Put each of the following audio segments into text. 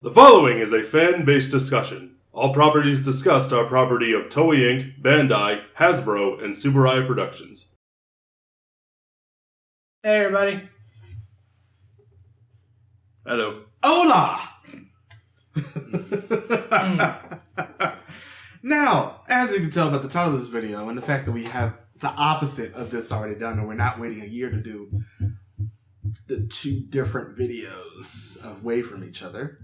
The following is a fan-based discussion. All properties discussed are property of Toei Inc., Bandai, Hasbro, and Subarai Productions. Hey everybody. Hello. Hola! Now, as you can tell by the title of this video and the fact that we have the opposite of this already done and we're not waiting a year to do the two different videos away from each other.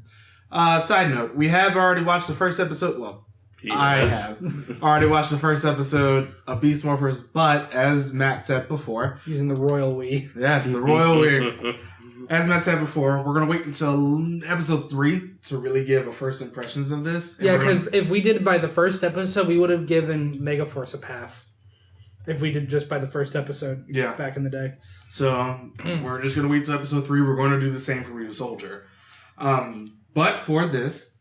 Side note, we have already watched the first episode. Well, I have already watched the first episode of Beast Morphers, but as Matt said before... Using the royal we. Yes, the royal we. As Matt said before, we're going to wait until episode 3 to really give a first impressions of this. Yeah, because if we did by the first episode, we would have given Megaforce a pass. If we did just by the first episode back in the day. So, we're just going to wait till episode 3. We're going to do the same for Ryu Soldier. But for this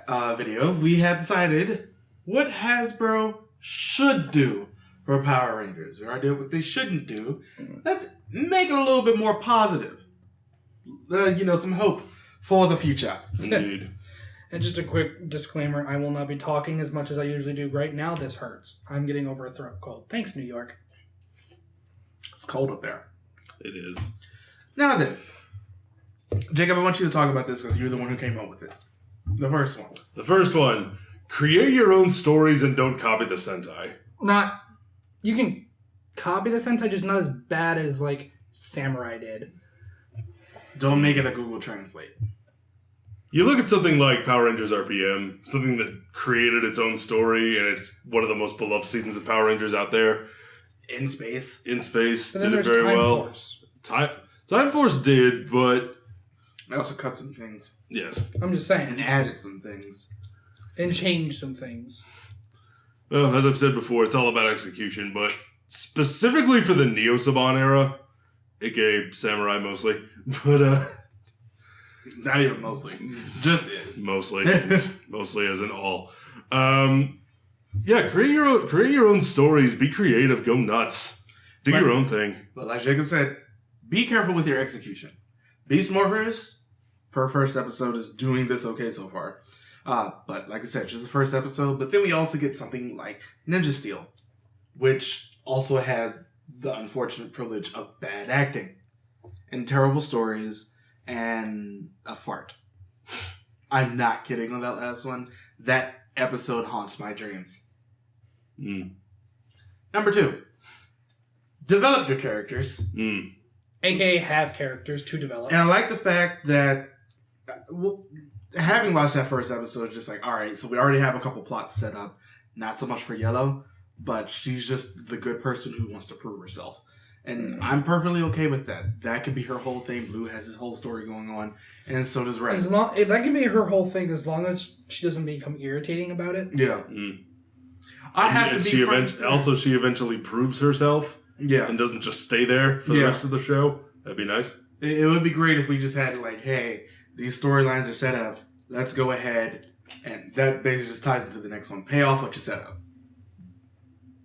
video, we have decided what Hasbro should do for Power Rangers. We already did what they shouldn't do. Let's make it a little bit more positive. Some hope for the future. Indeed. And just a quick disclaimer, I will not be talking as much as I usually do right now. This hurts. I'm getting over a throat cold. Thanks, New York. It's cold up there. It is. Now then, Jacob, I want you to talk about this because you're the one who came up with it. The first one. The first one. Create your own stories and don't copy the Sentai. You can copy the Sentai, just not as bad as, Samurai did. Don't make it a Google Translate. You look at something like Power Rangers RPM, something that created its own story, and it's one of the most beloved seasons of Power Rangers out there. In space. Did it very Time well. Force. Time Force did, but... I also cut some things. Yes. I'm just saying. And added some things. And changed some things. Well, as I've said before, it's all about execution, but specifically for the Neo Saban era, aka Samurai mostly, but not even mostly, just is mostly as in all. Create your own stories. Be creative. Go nuts. Do your own thing. But like Jacob said, be careful with your execution. Beast Morphers, per first episode, is doing this okay so far. But like I said, just the first episode. But then we also get something like Ninja Steel, which also had the unfortunate privilege of bad acting and terrible stories and a fart. I'm not kidding on that last one. That episode haunts my dreams. Number 2, develop your characters. AKA have characters to develop. And I like the fact that having watched that first episode, just like, all right, so we already have a couple plots set up. Not so much for Yellow, but she's just the good person who wants to prove herself. And I'm perfectly okay with that. That could be her whole thing. Blue has his whole story going on, and so does Red. That can be her whole thing as long as she doesn't become irritating about it. Yeah. I have to be friends. Also, she eventually proves herself. Yeah. And doesn't just stay there for the rest of the show. That'd be nice. It would be great if we just had hey, these storylines are set up. Let's go ahead. And that basically just ties into the next one. Pay off what you set up.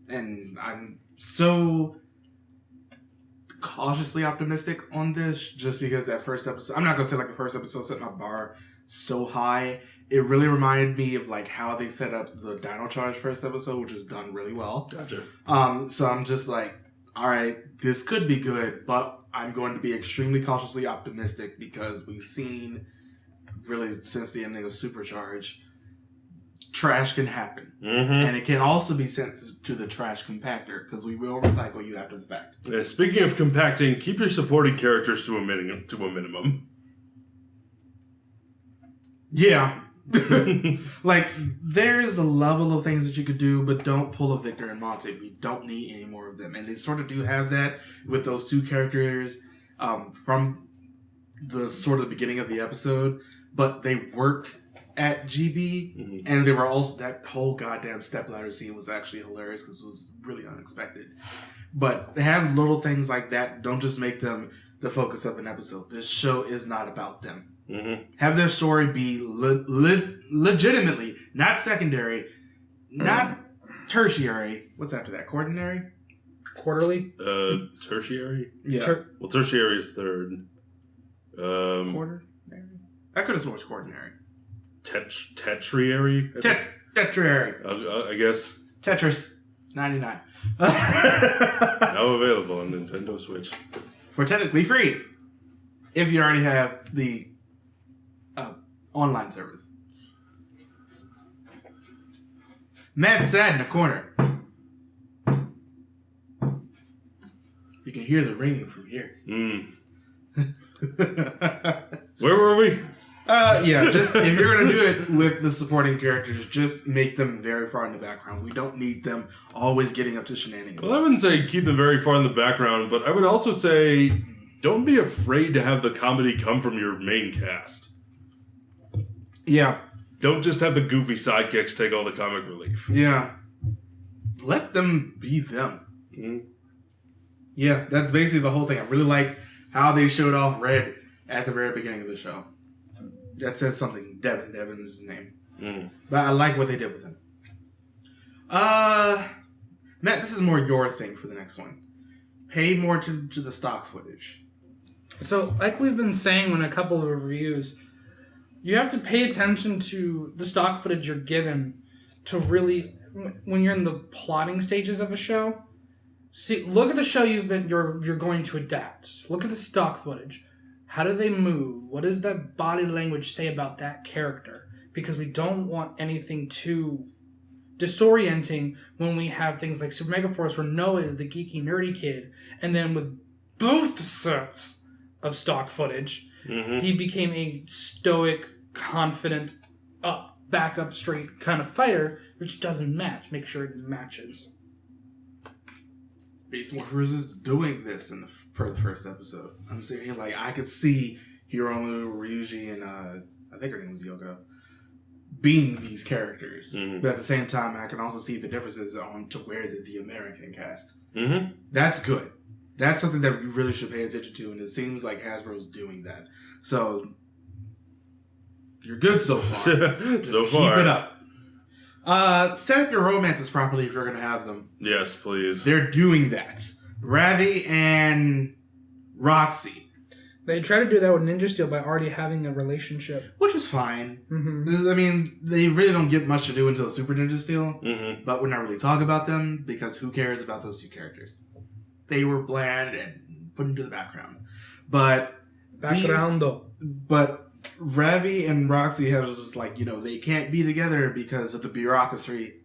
And I'm so cautiously optimistic on this just because that first episode... I'm not going to say the first episode set my bar so high. It really reminded me of how they set up the Dino Charge first episode, which was done really well. Gotcha. So I'm just all right, this could be good, but I'm going to be extremely cautiously optimistic because we've seen, really, since the ending of Supercharge, trash can happen. And it can also be sent to the trash compactor because we will recycle you after the fact. Yeah, speaking of compacting, keep your supporting characters to a minimum. Yeah. There's a level of things that you could do, but don't pull a Victor and Monte. We don't need any more of them. And they sort of do have that with those two characters from the sort of the beginning of the episode, but they work at GB, and they were also, that whole goddamn stepladder scene was actually hilarious because it was really unexpected. But they have little things like that. Don't just make them the focus of an episode. This show is not about them. Have their story be legitimately, not secondary, not tertiary. What's after that? Quaternary? Quarterly? Tertiary? Yeah. Well, tertiary is third. Quarter? I could have sworn it's quaternary. Tetriary? Tetriary. I guess. Tetris 99. Now available on Nintendo Switch. For technically free. If you already have the online service. Matt's sad in the corner. You can hear the ringing from here. Where were we? Just if you're going to do it with the supporting characters, just make them very far in the background. We don't need them always getting up to shenanigans. Well, I wouldn't say keep them very far in the background, but I would also say don't be afraid to have the comedy come from your main cast. Yeah. Don't just have the goofy sidekicks take all the comic relief. Yeah. Let them be them. Mm-hmm. Yeah, that's basically the whole thing. I really like how they showed off Red at the very beginning of the show. That says something. Devin is his name. Mm-hmm. But I like what they did with him. Matt, this is more your thing for the next one. Pay more to the stock footage. So, like we've been saying in a couple of reviews, you have to pay attention to the stock footage you're given to really, when you're in the plotting stages of a show. See, look at the show you're going to adapt. Look at the stock footage. How do they move? What does that body language say about that character? Because we don't want anything too disorienting when we have things like Super Mega Force where Noah is the geeky, nerdy kid, and then with both sets of stock footage, he became a stoic, confident, back up straight kind of fighter, which doesn't match. Make sure it matches. Beast Morphers is doing this per the first episode. I'm saying, like, I could see Hiromu, Ryuji, and I think her name was Yoko, being these characters. Mm-hmm. But at the same time, I can also see the differences on to where the American cast. Mm-hmm. That's good. That's something that we really should pay attention to, and it seems like Hasbro's doing that. So, you're good so far. Just so keep it up. Set up your romances properly if you're going to have them. Yes, please. They're doing that. Ravi and Roxy. They try to do that with Ninja Steel by already having a relationship. Which was fine. Mm-hmm. I mean, they really don't get much to do until Super Ninja Steel. Mm-hmm. But we're not really talking about them because who cares about those two characters? They were bland and put into the background. But Ravi and Roxy have just like, they can't be together because of the bureaucracy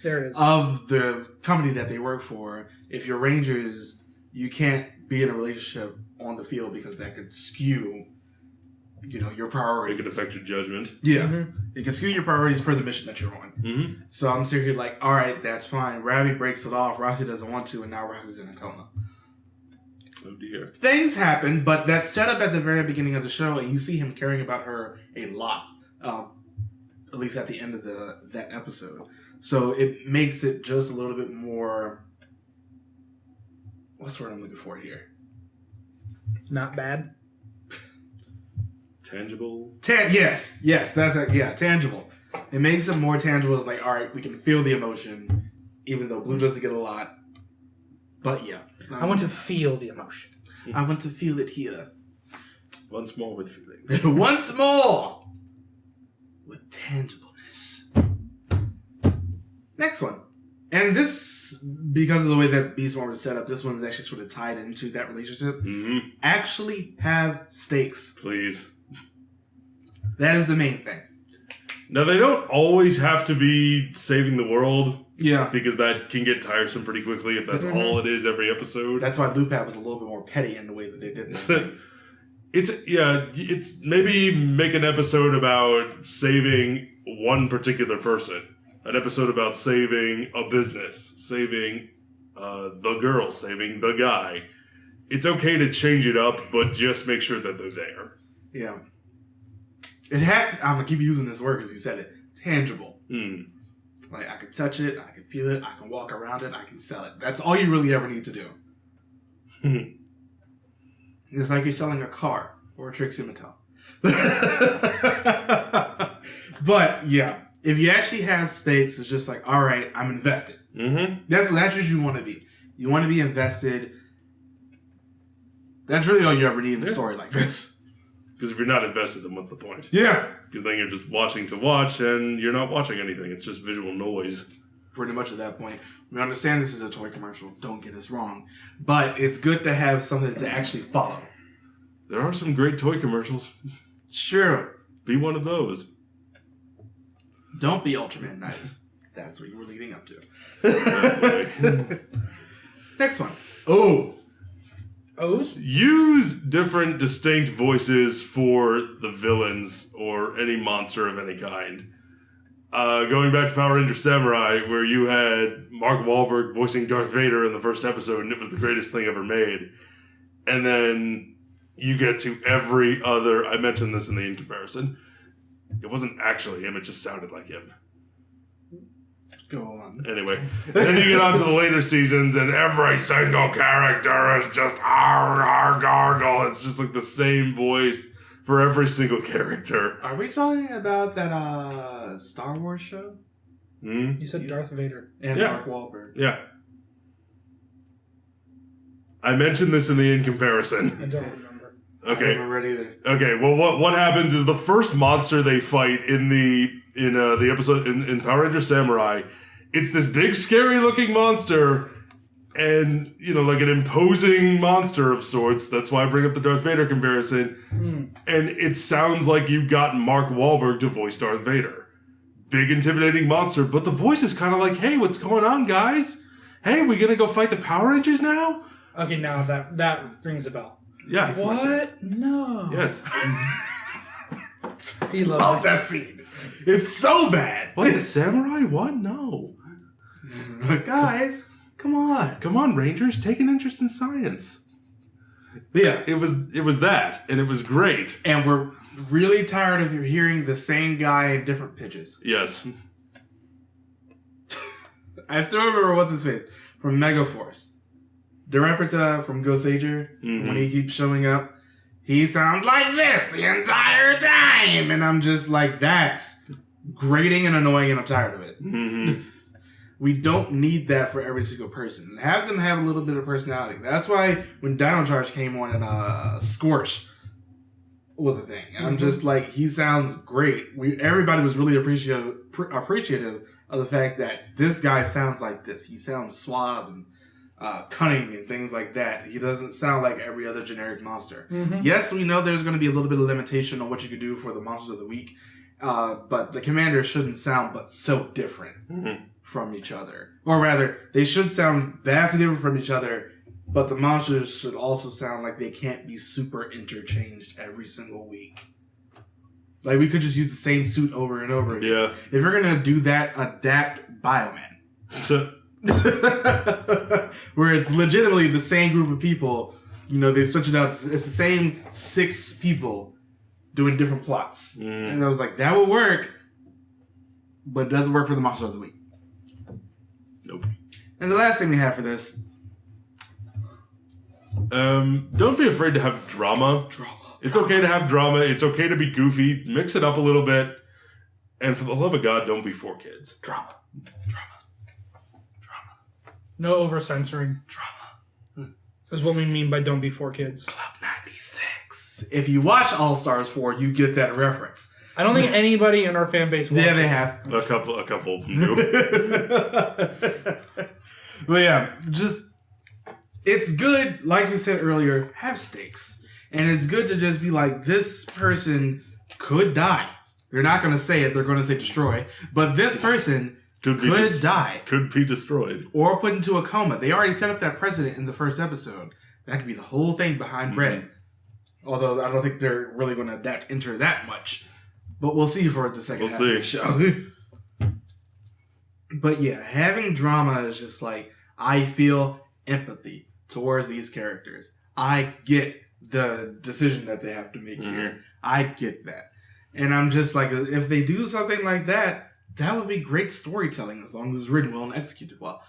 there it is. of the company that they work for. If you're Rangers, you can't be in a relationship on the field because that could skew, your priorities. It could affect your judgment. Yeah. Mm-hmm. It can skew your priorities per the mission that you're on. Mm-hmm. So I'm sitting here like, all right, that's fine. Ravi breaks it off. Roxy doesn't want to, and now Roxy's in a coma. Oh dear. Things happen, but that's set up at the very beginning of the show, and you see him caring about her a lot, at least at the end of that episode. So it makes it just a little bit more. What's the word I'm looking for here? Not bad. Tangible. Yes, that's it. Yeah, tangible. It makes it more tangible. It's like, all right, we can feel the emotion, even though Blue doesn't get a lot. But yeah. I want to feel the emotion. I want to feel it here. Once more with feeling. Once more! With tangibleness. Next one. And this, because of the way that Beast Morpher is set up, this one's actually sort of tied into that relationship. Mm-hmm. Actually have stakes. Please. That is the main thing. Now, they don't always have to be saving the world. Yeah. Because that can get tiresome pretty quickly if that's all it is every episode. That's why Lupat was a little bit more petty in the way that they did things. It's maybe make an episode about saving one particular person. An episode about saving a business. Saving the girl. Saving the guy. It's okay to change it up, but just make sure that they're there. Yeah. It has to, I'm going to keep using this word because you said it. Tangible. Like, I can touch it, I can feel it, I can walk around it, I can sell it. That's all you really ever need to do. It's like you're selling a car or a trick scimitar. But, yeah, if you actually have stakes, it's just like, all right, I'm invested. Mm-hmm. That's what you want to be. You want to be invested. That's really all you ever need in a story like this. Because if you're not invested, then what's the point? Yeah. Because then you're just watching to watch, and you're not watching anything. It's just visual noise. Pretty much at that point. We understand this is a toy commercial. Don't get us wrong. But it's good to have something to actually follow. There are some great toy commercials. Sure. Be one of those. Don't be Ultraman nice. That's what you were leading up to. Next one. Oh. O's? Use different distinct voices for the villains or any monster of any kind. Going back to Power Rangers Samurai, where you had Mark Wahlberg voicing Darth Vader in the first episode, and it was the greatest thing ever made. And then you get to every other... I mentioned this in the in comparison. It wasn't actually him, it just sounded like him. Go on. Anyway, then you get on to the later seasons, and every single character is just gargle. It's just like the same voice for every single character. Are we talking about that Star Wars show? You said Darth Vader. And Mark Wahlberg. Yeah. I mentioned this in the in comparison. I don't remember. Okay. I don't remember it either. Okay. Well, what happens is the first monster they fight in the episode in Power Rangers Samurai, it's this big, scary-looking monster, and like an imposing monster of sorts. That's why I bring up the Darth Vader comparison. And it sounds like you got Mark Wahlberg to voice Darth Vader. Big, intimidating monster, but the voice is kind of like, "Hey, what's going on, guys? Hey, we gonna go fight the Power Rangers now?" Okay, now that rings a bell. Yeah. What? No. Yes. He Love loves that scene. It's so bad. What, the samurai? What? No. Guys, come on. Come on, Rangers. Take an interest in science. Yeah. It was that, and it was great. And we're really tired of hearing the same guy in different pitches. Yes. I still remember what's his face from Megaforce. The replica from Ghost Ager, when he keeps showing up, he sounds like this the entire time. And I'm just like, that's grating and annoying, and I'm tired of it. Mm-hmm. We don't need that for every single person. Have them have a little bit of personality. That's why when Dino Charge came on and Scorch was a thing. I'm just like, he sounds great. Everybody was really appreciative of the fact that this guy sounds like this. He sounds suave and cunning and things like that. He doesn't sound like every other generic monster. Yes, we know there's going to be a little bit of limitation on what you could do for the monsters of the week, but the commanders shouldn't sound but so different from each other. Or rather, they should sound vastly different from each other, but the monsters should also sound like they can't be super interchanged every single week. Like, we could just use the same suit over and over again. Yeah. If you're going to do that, adapt Bioman. So, where it's legitimately the same group of people, they switch it up. It's the same 6 people doing different plots. And I was like, that would work, but it doesn't work for the Monster of the Week. Nope. And the last thing we have for this. Don't be afraid to have drama. It's okay to have drama. It's okay to be goofy. Mix it up a little bit. And for the love of God, don't be for kids. Drama. no over censoring. Drama. Is what we mean by don't be for kids. Club 96. If you watch All Stars 4, you get that reference. I don't think anybody in our fan base watches. Yeah, they have. A couple of them do. But yeah, just, it's good, like we said earlier, have stakes. And it's good to just be like, this person could die. They're not going to say it, they're going to say destroy. But this person could die. Could be destroyed. Or put into a coma. They already set up that precedent in the first episode. That could be the whole thing behind Red. Although I don't think they're really going to enter that much. But we'll see for the second half of the show. But yeah, having drama is just like, I feel empathy towards these characters. I get the decision that they have to make here. I get that. And I'm just like, if they do something like that, that would be great storytelling as long as it's written well and executed well.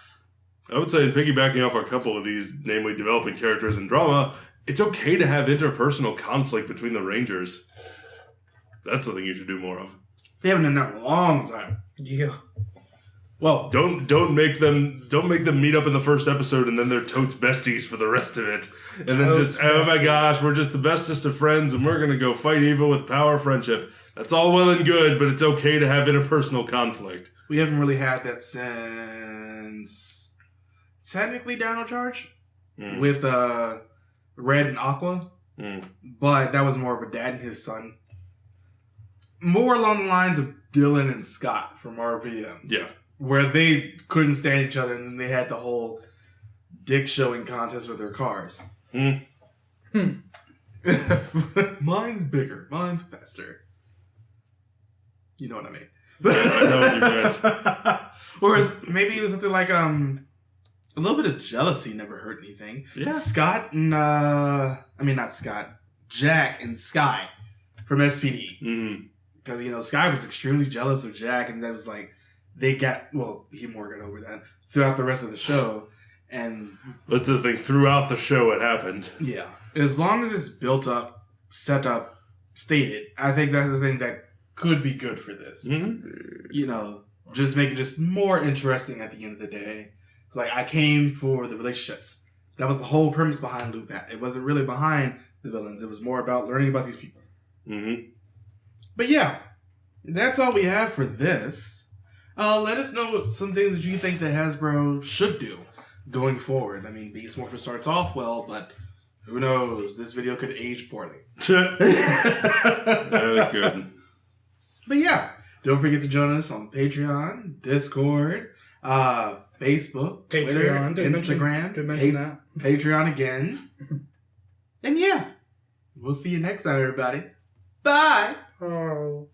I would say, in piggybacking off a couple of these, namely developing characters and drama, it's okay to have interpersonal conflict between the Rangers. That's something you should do more of. They haven't done that in a long time. Yeah. Well, don't make them meet up in the first episode and then they're totes besties for the rest of it, and then Totes just oh my besties. gosh, we're just the bestest of friends and we're gonna go fight evil with power of friendship. That's all well and good, but it's okay to have interpersonal conflict. we haven't really had that since technically Dino Charge with Red and Aqua, but that was more of a dad and his son. More along the lines of Dylan and Scott from RPM. Yeah. Where they couldn't stand each other and then they had the whole dick showing contest with their cars. Mine's bigger. Mine's faster. You know what I mean. Yeah, I know what you meant. Whereas maybe it was something like a little bit of jealousy never hurt anything. Yeah. Scott and not Scott, Jack and Sky from SPD. Because Sky was extremely jealous of Jack, and that was like he more got over that throughout the rest of the show. And That's the thing. Throughout the show, it happened. yeah, as long as it's built up, set up, stated, I think that's the thing that could be good for this. Just make it just more interesting at the end of the day. It's like I came for the relationships. That was the whole premise behind Lupat. It wasn't really behind the villains. It was more about learning about these people. But yeah, that's all we have for this. Let us know some things that you think that Hasbro should do going forward. I mean, Beast Morpher starts off well, but who knows? This video could age poorly. Good. But yeah, don't forget to join us on Patreon, Discord, Facebook, Twitter, Instagram, Patreon again. And yeah, we'll see you next time, everybody. Bye! Oh.